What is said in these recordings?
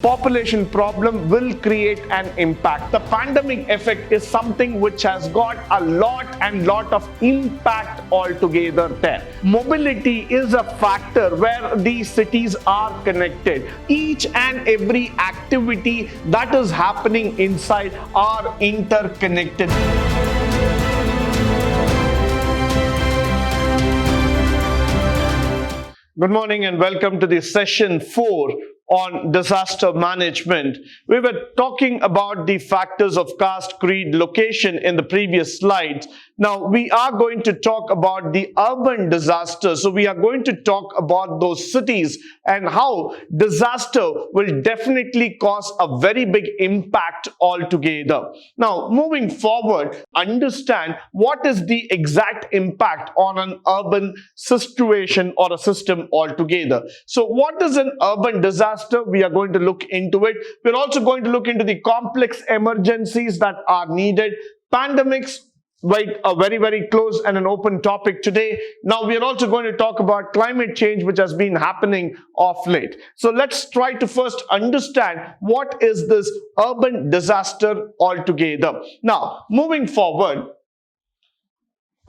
Population problem will create an impact. The pandemic effect is something which has got a lot of impact altogether there. Mobility is a factor where these cities are connected. Each and every activity that is happening inside are interconnected. Good morning and welcome to the session 4 on disaster management. We were talking about the factors of caste, creed, location in the previous slides. Now we are going to talk about the urban disasters. So we are going to talk about those cities and how disaster will definitely cause a very big impact altogether. Now moving forward, understand what is the exact impact on an urban situation or a system altogether. So what is an urban disaster? We are going to look into it. We're also going to look into the complex emergencies that are needed. Pandemics, like a very close and an open topic today. Now we are also going to talk about climate change, which has been happening of late. So let's try to first understand what is this urban disaster altogether. Now moving forward,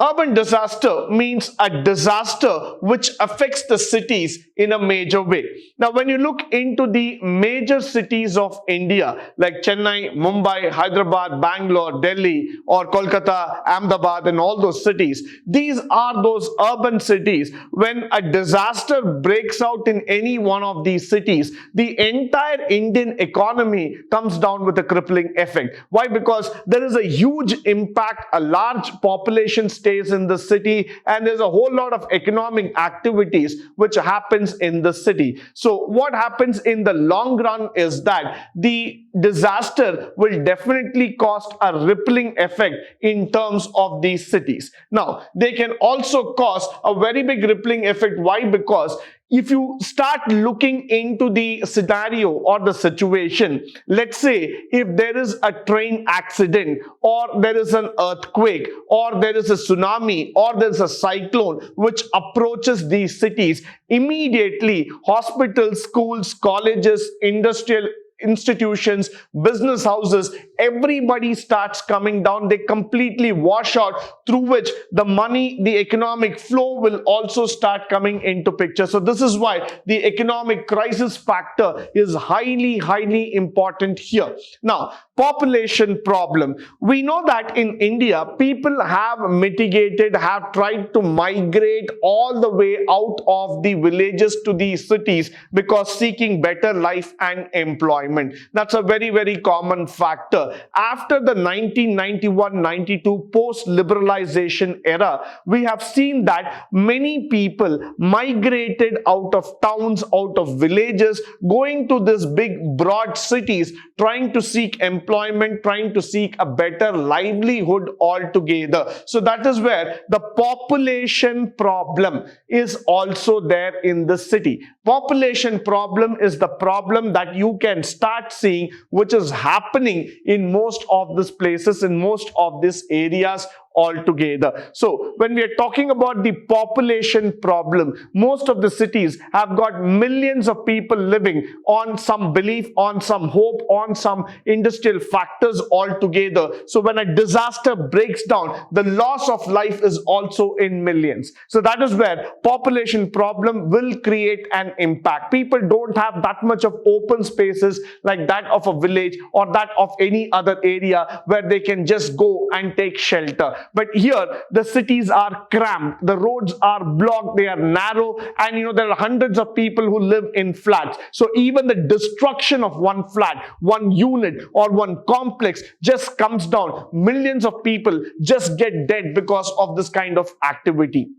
urban disaster means a disaster which affects the cities in a major way. Now, when you look into the major cities of India like Chennai, Mumbai, Hyderabad, Bangalore, Delhi, or Kolkata, Ahmedabad, and all those cities, these are those urban cities. When a disaster breaks out in any one of these cities, the entire Indian economy comes down with a crippling effect. Why? Because there is a huge impact, a large population stays in the city, and there's a whole lot of economic activities which happens in the city. So what happens in the long run is that the disaster will definitely cause a rippling effect in terms of these cities. Now they can also cause a very big rippling effect. Why? Because if you start looking into the scenario or the situation, let's say if there is a train accident or there is an earthquake or there is a tsunami or there is a cyclone which approaches these cities, immediately hospitals, schools, colleges, industrial institutions, business houses, everybody starts coming down. They completely wash out, through which the money, the economic flow will also start coming into picture. So this is why the economic crisis factor is highly important here. Now, population problem. We know that in India, people have mitigated, have tried to migrate all the way out of the villages to the cities because seeking better life and employment. That's a very common factor. After the 1991-92 post-liberalization era, we have seen that many people migrated out of towns, out of villages, going to these big broad cities, trying to seek employment, trying to seek a better livelihood altogether. So that is where the population problem is also there in the city. Population problem is the problem that you can start seeing which is happening in most of these places, in most of these areas altogether. So when we are talking about the population problem, most of the cities have got millions of people living on some belief, on some hope, on some industrial factors altogether. So when a disaster breaks down, the loss of life is also in millions. So that is where population problem will create an impact. People don't have that much of open spaces like that of a village or that of any other area where they can just go and take shelter. But here the cities are cramped, the roads are blocked, they are narrow, and there are hundreds of people who live in flats. So even the destruction of one flat, one unit or one complex just comes down. Millions of people just get dead because of this kind of activity.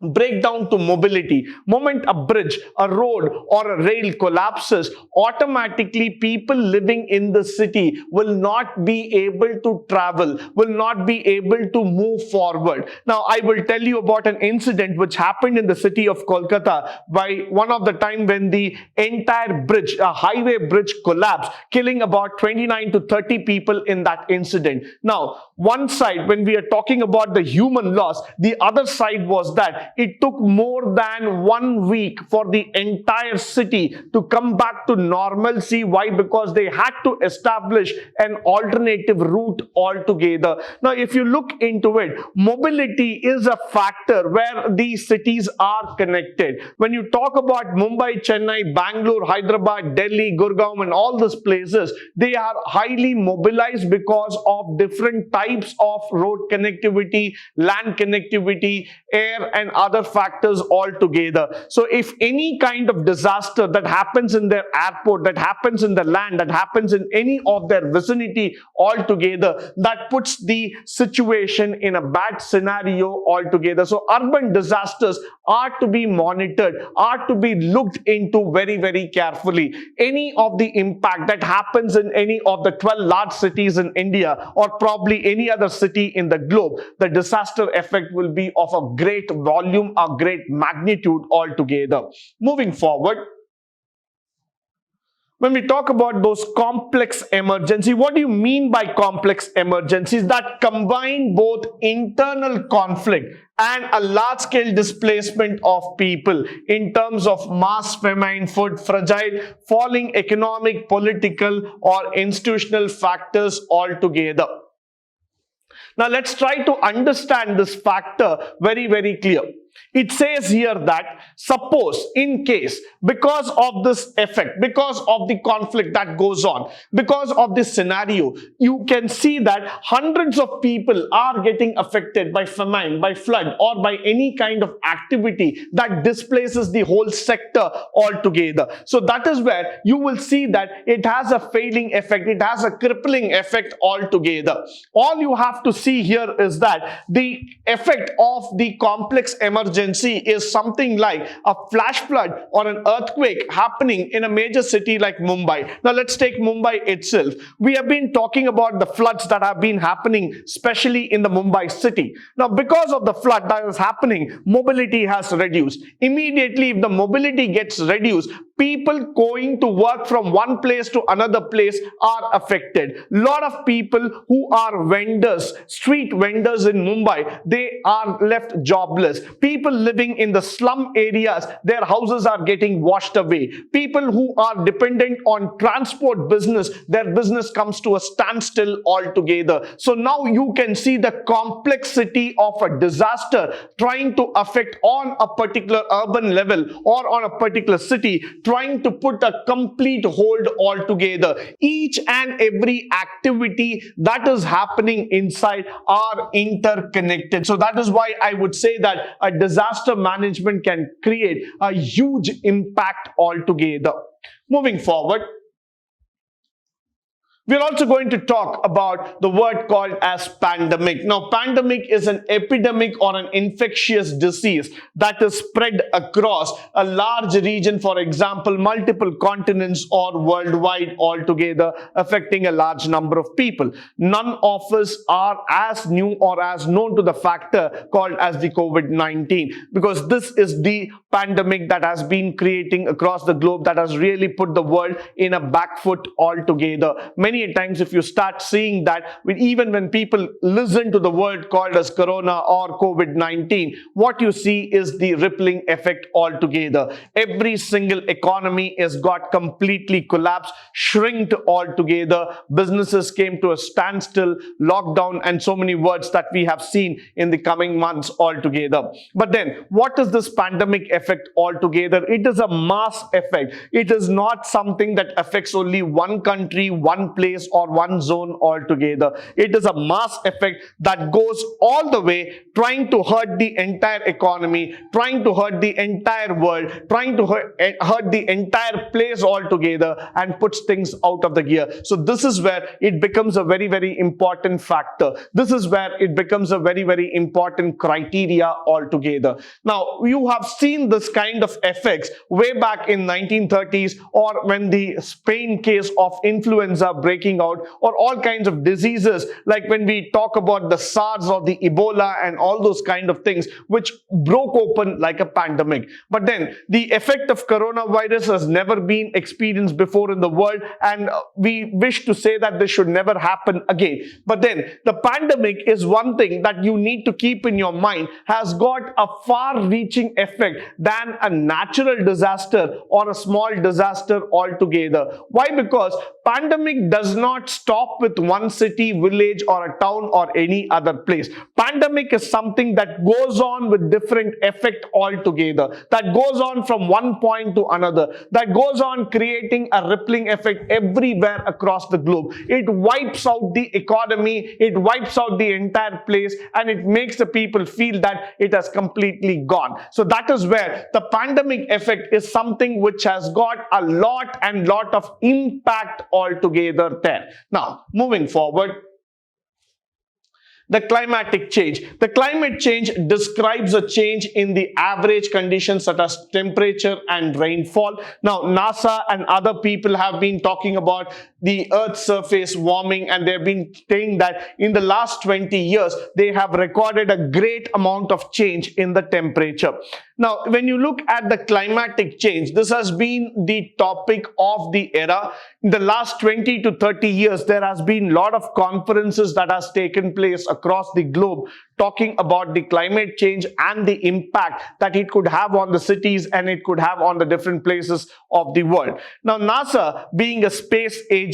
Breakdown to mobility. Moment a bridge, a road or a rail collapses, automatically people living in the city will not be able to travel, will not be able to move forward. Now I will tell you about an incident which happened in the city of Kolkata by one of the time when the entire bridge, a highway bridge, collapsed, killing about 29 to 30 people in that incident. Now one side, when we are talking about the human loss, the other side was that it took more than 1 week for the entire city to come back to normalcy. Why? Because they had to establish an alternative route altogether. Now, if you look into it, mobility is a factor where these cities are connected. When you talk about Mumbai, Chennai, Bangalore, Hyderabad, Delhi, Gurgaon, and all these places, they are highly mobilized because of different types of road connectivity, land connectivity, air, and other factors altogether. So if any kind of disaster that happens in their airport, that happens in the land, that happens in any of their vicinity altogether, that puts the situation in a bad scenario altogether. So urban disasters are to be monitored, are to be looked into very, very carefully. Any of the impact that happens in any of the 12 large cities in India, or probably any other city in the globe, the disaster effect will be of a great volume, a great magnitude altogether. Moving forward, when we talk about those complex emergencies, what do you mean by complex emergencies? That combine both internal conflict and a large-scale displacement of people in terms of mass famine, food, fragile, falling economic, political, or institutional factors altogether. Now, let's try to understand this factor very, very clear. It says here that suppose in case, because of this effect, because of the conflict that goes on, because of this scenario, you can see that hundreds of people are getting affected by famine, by flood, or by any kind of activity that displaces the whole sector altogether. So that is where you will see that it has a failing effect, it has a crippling effect altogether. All you have to see here is that the effect of the complex emergency is something like a flash flood or an earthquake happening in a major city like Mumbai. Now let's take Mumbai itself. We have been talking about the floods that have been happening, especially in the Mumbai city. Now because of the flood that is happening, mobility has reduced. Immediately, if the mobility gets reduced, people going to work from one place to another place are affected. Lot of people who are vendors, street vendors in Mumbai, they are left jobless. People living in the slum areas, their houses are getting washed away. People who are dependent on transport business, their business comes to a standstill altogether. So now you can see the complexity of a disaster trying to affect on a particular urban level or on a particular city, trying to put a complete hold altogether. Each and every activity that is happening inside are interconnected. So that is why I would say that a disaster management can create a huge impact altogether. Moving forward, we're also going to talk about the word called as pandemic. Now, pandemic is an epidemic or an infectious disease that is spread across a large region, for example, multiple continents or worldwide altogether, affecting a large number of people. None of us are as new or as known to the factor called as the COVID-19, because this is the pandemic that has been creating across the globe, that has really put the world in a back foot altogether. Many times if you start seeing that, even when people listen to the word called as corona or COVID-19, what you see is the rippling effect altogether. Every single economy has got completely collapsed, shrinked altogether. Businesses came to a standstill, lockdown, and so many words that we have seen in the coming months altogether. But then what is this pandemic effect altogether? It is a mass effect. It is not something that affects only one country, one place, or one zone altogether. It is a mass effect that goes all the way, trying to hurt the entire economy, trying to hurt the entire world, trying to hurt the entire place altogether, and puts things out of the gear. So this is where it becomes a very, very important factor. This is where it becomes a very, very important criteria altogether. Now, you have seen this kind of effects way back in 1930s, or when the Spain case of influenza breaking out, or all kinds of diseases, like when we talk about the SARS or the Ebola and all those kind of things, which broke open like a pandemic. But then the effect of coronavirus has never been experienced before in the world, and we wish to say that this should never happen again. But then the pandemic is one thing that you need to keep in your mind, has got a far-reaching effect than a natural disaster or a small disaster altogether. Why? Because pandemic does not stop with one city, village or a town or any other place. Pandemic is something that goes on with different effect altogether, that goes on from one point to another, that goes on creating a rippling effect everywhere across the globe. It wipes out the economy, it wipes out the entire place, and it makes the people feel that it has completely gone. So that is where the pandemic effect is something which has got a lot of impact altogether there. Now, moving forward, the climatic change. The climate change describes a change in the average conditions such as temperature and rainfall. Now, NASA and other people have been talking about the Earth's surface warming, and they've been saying that in the last 20 years, they have recorded a great amount of change in the temperature. Now, when you look at the climatic change, this has been the topic of the era. In the last 20 to 30 years, there has been a lot of conferences that has taken place across the globe talking about the climate change and the impact that it could have on the cities and it could have on the different places of the world. Now, NASA, being a space agency,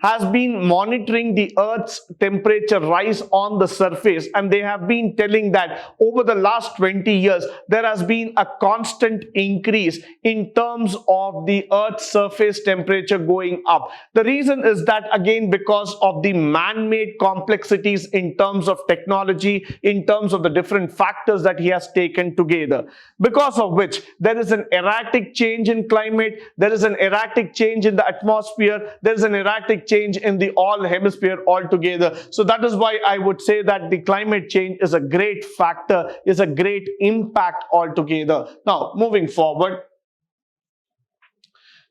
has been monitoring the Earth's temperature rise on the surface, and they have been telling that over the last 20 years, there has been a constant increase in terms of the Earth's surface temperature going up. The reason is that, again, because of the man-made complexities in terms of technology, in terms of the different factors that he has taken together, because of which there is an erratic change in climate, there is an erratic change in the atmosphere, there is an erratic change in the all hemisphere altogether. So that is why I would say that the climate change is a great factor, is a great impact altogether. Now, moving forward,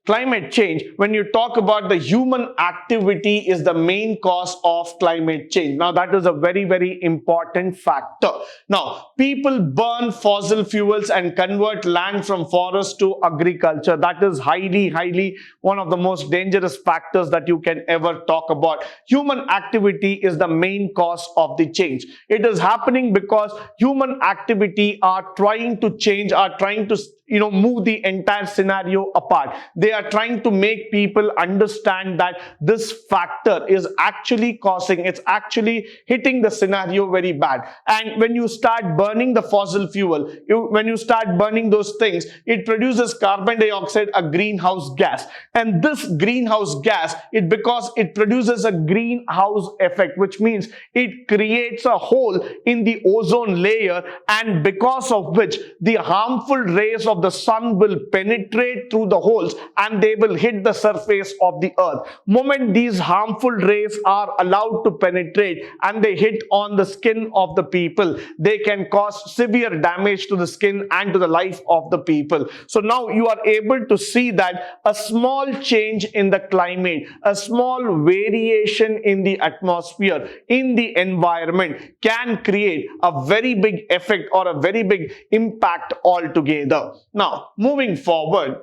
climate change, when you talk about the human activity, is the main cause of climate change. Now, that is a very, very important factor. Now, people burn fossil fuels and convert land from forest to agriculture. That is highly one of the most dangerous factors that you can ever talk about. Human activity is the main cause of the change. It is happening because human activity are trying to change, are trying to move the entire scenario apart. They are trying to make people understand that this factor is actually causing, it's actually hitting the scenario very bad. And when you start burning the fossil fuel, when you start burning those things, it produces carbon dioxide, a greenhouse gas. And this greenhouse gas, because it produces a greenhouse effect, which means it creates a hole in the ozone layer, and because of which the harmful rays of the sun will penetrate through the holes and they will hit the surface of the earth. Moment these harmful rays are allowed to penetrate and they hit on the skin of the people, they can cause severe damage to the skin and to the life of the people. So now you are able to see that a small change in the climate, a small variation in the atmosphere, in the environment, can create a very big effect or a very big impact altogether. Now, moving forward,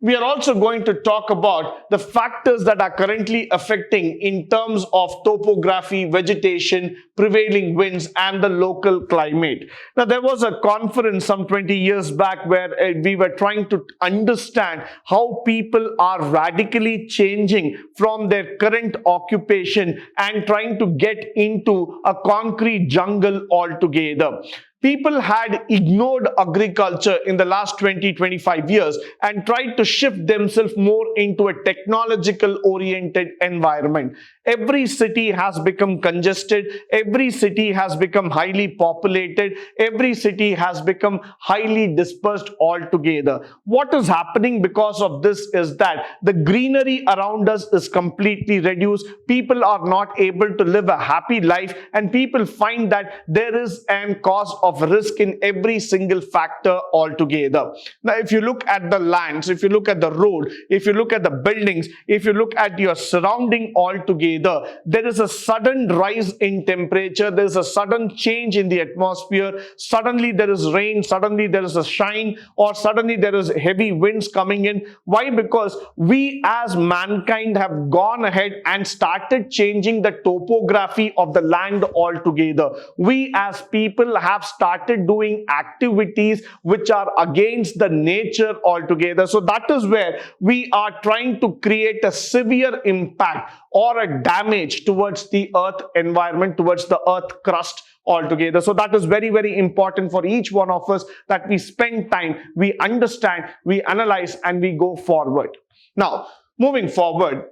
we are also going to talk about the factors that are currently affecting in terms of topography, vegetation, prevailing winds, and the local climate. Now, there was a conference some 20 years back where we were trying to understand how people are radically changing from their current occupation and trying to get into a concrete jungle altogether. People had ignored agriculture in the last 20-25 years and tried to shift themselves more into a technological oriented environment. Every city has become congested, every city has become highly populated, every city has become highly dispersed altogether. What is happening because of this is that the greenery around us is completely reduced. People are not able to live a happy life, and people find that there is a cause of of risk in every single factor altogether. Now, if you look at the lands, if you look at the road, if you look at the buildings, if you look at your surrounding altogether, there is a sudden rise in temperature, there is a sudden change in the atmosphere, suddenly there is rain, suddenly there is a shine, or suddenly there is heavy winds coming in. Why? Because we as mankind have gone ahead and started changing the topography of the land altogether. We as people have started doing activities which are against the nature altogether. So that is where we are trying to create a severe impact or a damage towards the earth environment, towards the earth crust altogether. So that is very, very important for each one of us, that we spend time, we understand, we analyze, and we go forward. Now, moving forward,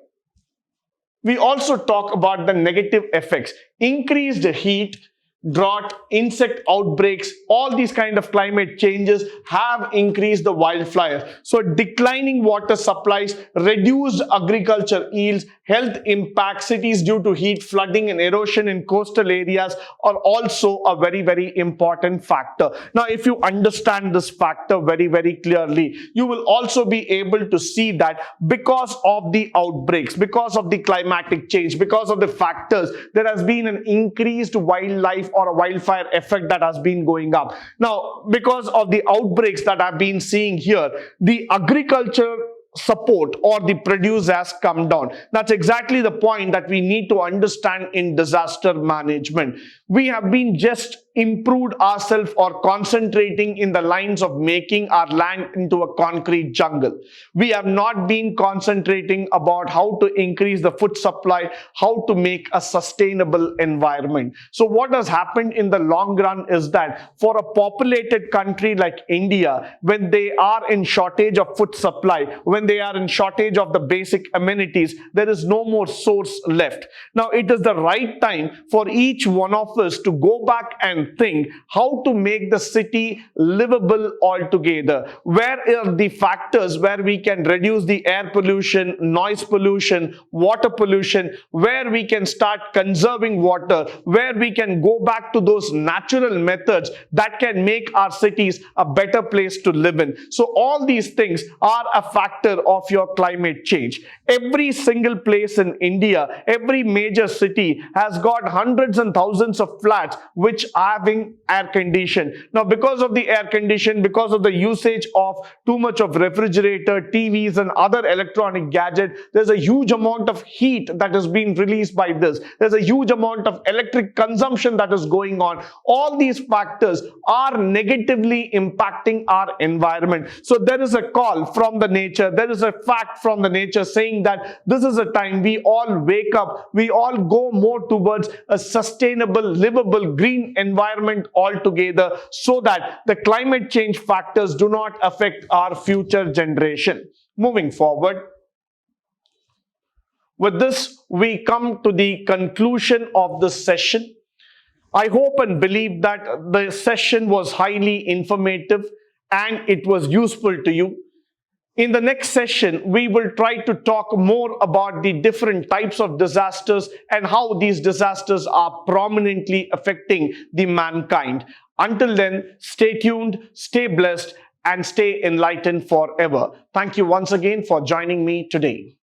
we also talk about the negative effects. Increased heat, drought, insect outbreaks, all these kind of climate changes have increased the wildfires. So declining water supplies, reduced agriculture yields, health impacts, cities due to heat, flooding and erosion in coastal areas are also a very, very important factor. Now, if you understand this factor very, very clearly, you will also be able to see that because of the outbreaks, because of the climatic change, because of the factors, there has been an increased wildlife or a wildfire effect that has been going up. Now, because of the outbreaks that I've been seeing here, the agriculture support or the produce has come down. That's exactly the point that we need to understand in disaster management. We have been just improved ourselves or concentrating in the lines of making our land into a concrete jungle. We have not been concentrating about how to increase the food supply, how to make a sustainable environment. So what has happened in the long run is that for a populated country like India, when they are in shortage of food supply, when they are in shortage of the basic amenities, there is no more source left. Now, it is the right time for each one of us to go back and think how to make the city livable altogether. Where are the factors where we can reduce the air pollution, noise pollution, water pollution, where we can start conserving water, where we can go back to those natural methods that can make our cities a better place to live in. So all these things are a factor of your climate change. Every single place in India, every major city has got hundreds and thousands of flats which are having air condition. Now, because of the air condition, because of the usage of too much of refrigerator, TVs and other electronic gadgets, there's a huge amount of heat that is being released by this. There's a huge amount of electric consumption that is going on. All these factors are negatively impacting our environment. So there is a call from the nature, there is a fact from the nature saying that this is a time we all wake up, we all go more towards a sustainable, livable, green environment altogether, so that the climate change factors do not affect our future generation. Moving forward, with this, we come to the conclusion of this session. I hope and believe that the session was highly informative and it was useful to you. In the next session, we will try to talk more about the different types of disasters and how these disasters are prominently affecting the mankind. Until then, stay tuned, stay blessed, and stay enlightened forever. Thank you once again for joining me today.